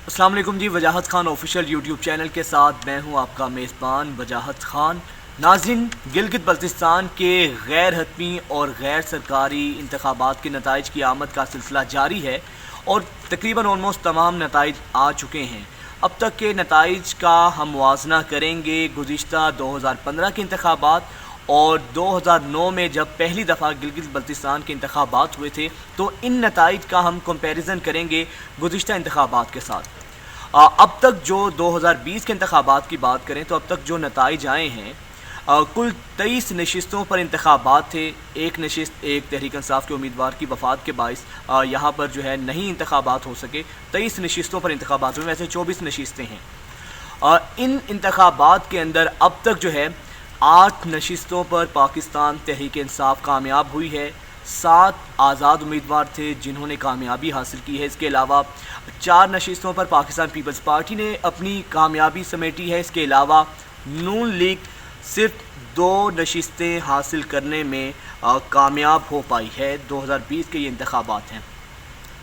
السلام علیکم جی، وجاہت Khan official YouTube channel کے ساتھ میں ہوں آپ کا میزبان وجاہت خان۔ ناظرین، گلگت بلتستان کے غیر حتمی اور غیر سرکاری انتخابات کے نتائج کی آمد کا سلسلہ جاری ہے اور تقریباً تمام نتائج آ چکے ہیں۔ اب تک کے نتائج کا ہم موازنہ کریں گے گزشتہ 2015 کے انتخابات اور 2009 میں جب پہلی دفعہ گلگت بلتستان کے انتخابات ہوئے تھے، تو ان نتائج کا ہم کمپیریزن کریں گے گزشتہ انتخابات کے ساتھ۔ اب تک جو 2020 کے انتخابات کی بات کریں تو اب تک جو نتائج آئے ہیں، کل 23 نشستوں پر انتخابات تھے۔ ایک نشست ایک تحریک انصاف کے امیدوار کی وفات کے باعث یہاں پر جو ہے نہیں انتخابات ہو سکے۔ 23 نشستوں پر انتخابات ہوئے، ویسے 24 نشستیں ہیں۔ ان انتخابات کے اندر اب تک جو ہے 8 نشستوں پر پاکستان تحریک انصاف کامیاب ہوئی ہے۔ 7 آزاد امیدوار تھے جنہوں نے کامیابی حاصل کی ہے۔ اس کے علاوہ 4 نشستوں پر پاکستان پیپلز پارٹی نے اپنی کامیابی سمیٹی ہے۔ اس کے علاوہ نون لیگ صرف 2 نشستیں حاصل کرنے میں کامیاب ہو پائی ہے۔ 2020 کے یہ انتخابات ہیں۔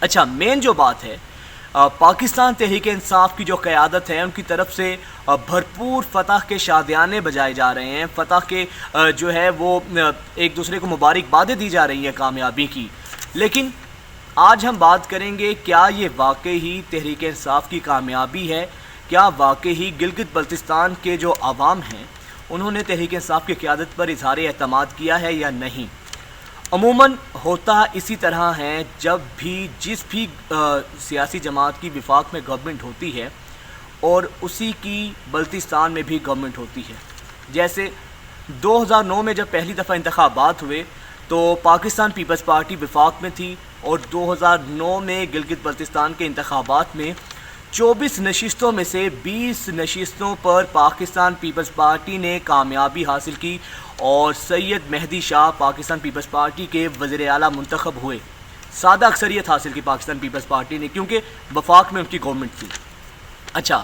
اچھا، مین جو بات ہے، پاکستان تحریک انصاف کی جو قیادت ہے ان کی طرف سے بھرپور فتح کے شادیانے بجائے جا رہے ہیں۔ فتح کے جو ہے وہ ایک دوسرے کو مبارکبادیں دی جا رہی ہیں کامیابی کی۔ لیکن آج ہم بات کریں گے، کیا یہ واقعی تحریک انصاف کی کامیابی ہے؟ کیا واقعی گلگت بلتستان کے جو عوام ہیں انہوں نے تحریک انصاف کی قیادت پر اظہار اعتماد کیا ہے یا نہیں؟ عموماً ہوتا اسی طرح ہے، جب بھی جس بھی سیاسی جماعت کی وفاق میں گورنمنٹ ہوتی ہے اور اسی کی بلتستان میں بھی گورنمنٹ ہوتی ہے۔ جیسے 2009 میں جب پہلی دفعہ انتخابات ہوئے تو پاکستان پیپلز پارٹی وفاق میں تھی اور 2009 میں گلگت بلتستان کے انتخابات میں 24 نشستوں میں سے 20 نشستوں پر پاکستان پیپلز پارٹی نے کامیابی حاصل کی اور سید مہدی شاہ پاکستان پیپلز پارٹی کے وزیر اعلیٰ منتخب ہوئے۔ سادہ اکثریت حاصل کی پاکستان پیپلز پارٹی نے، کیونکہ وفاق میں ان کی گورنمنٹ تھی۔ اچھا،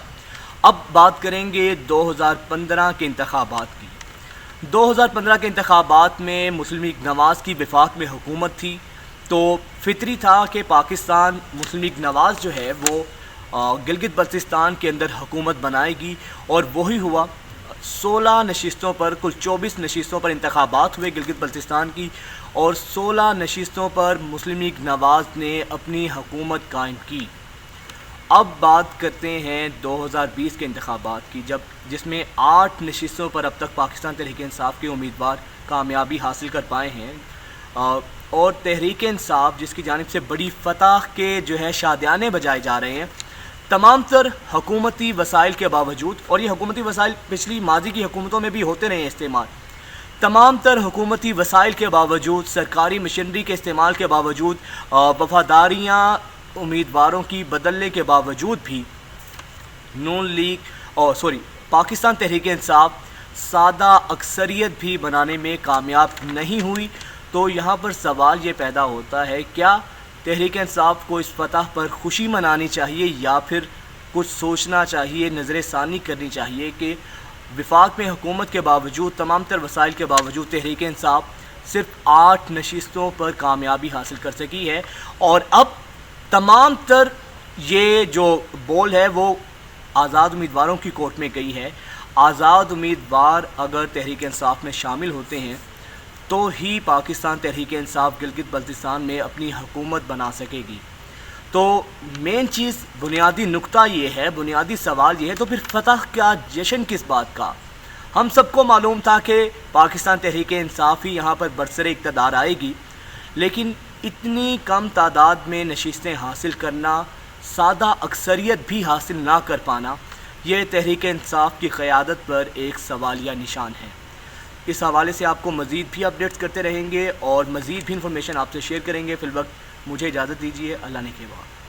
اب بات کریں گے 2015 کے انتخابات کی۔ 2015 کے انتخابات میں مسلم لیگ نواز کی وفاق میں حکومت تھی، تو فطری تھا کہ پاکستان مسلم لیگ نواز جو ہے وہ گلگت بلتستان کے اندر حکومت بنائے گی، اور وہی ہوا۔ 16 نشستوں پر، کل 24 نشستوں پر انتخابات ہوئے گلگت بلتستان کی، اور 16 نشستوں پر مسلم لیگ نواز نے اپنی حکومت قائم کی۔ اب بات کرتے ہیں 2020 کے انتخابات کی، جس میں 8 نشستوں پر اب تک پاکستان تحریک انصاف کے امیدوار کامیابی حاصل کر پائے ہیں، اور تحریک انصاف جس کی جانب سے بڑی فتح کے جو ہے شادیانے بجائے جا رہے ہیں، تمام تر حکومتی وسائل کے باوجود، اور یہ حکومتی وسائل پچھلی ماضی کی حکومتوں میں بھی ہوتے رہے ہیں استعمال، تمام تر حکومتی وسائل کے باوجود، سرکاری مشینری کے استعمال کے باوجود، وفاداریاں امیدواروں کی بدلنے کے باوجود بھی پاکستان تحریک انصاف سادہ اکثریت بھی بنانے میں کامیاب نہیں ہوئی۔ تو یہاں پر سوال یہ پیدا ہوتا ہے، کیا تحریک انصاف کو اس فتح پر خوشی منانی چاہیے یا پھر کچھ سوچنا چاہیے، نظر ثانی کرنی چاہیے کہ وفاق میں حکومت کے باوجود، تمام تر وسائل کے باوجود تحریک انصاف صرف 8 نشستوں پر کامیابی حاصل کر سکی ہے، اور اب تمام تر یہ جو بول ہے وہ آزاد امیدواروں کی کورٹ میں گئی ہے۔ آزاد امیدوار اگر تحریک انصاف میں شامل ہوتے ہیں تو ہی پاکستان تحریک انصاف گلگت بلتستان میں اپنی حکومت بنا سکے گی۔ تو مین چیز، بنیادی نقطہ یہ ہے، بنیادی سوال یہ ہے، تو پھر فتح کا جشن کس بات کا؟ ہم سب کو معلوم تھا کہ پاکستان تحریک انصاف ہی یہاں پر برسر اقتدار آئے گی، لیکن اتنی کم تعداد میں نشستیں حاصل کرنا، سادہ اکثریت بھی حاصل نہ کر پانا، یہ تحریک انصاف کی قیادت پر ایک سوالیہ نشان ہے۔ اس حوالے سے آپ کو مزید بھی اپڈیٹس کرتے رہیں گے اور مزید بھی انفارمیشن آپ سے شیئر کریں گے۔ فی الوقت مجھے اجازت دیجیے، اللہ نے کے بعد۔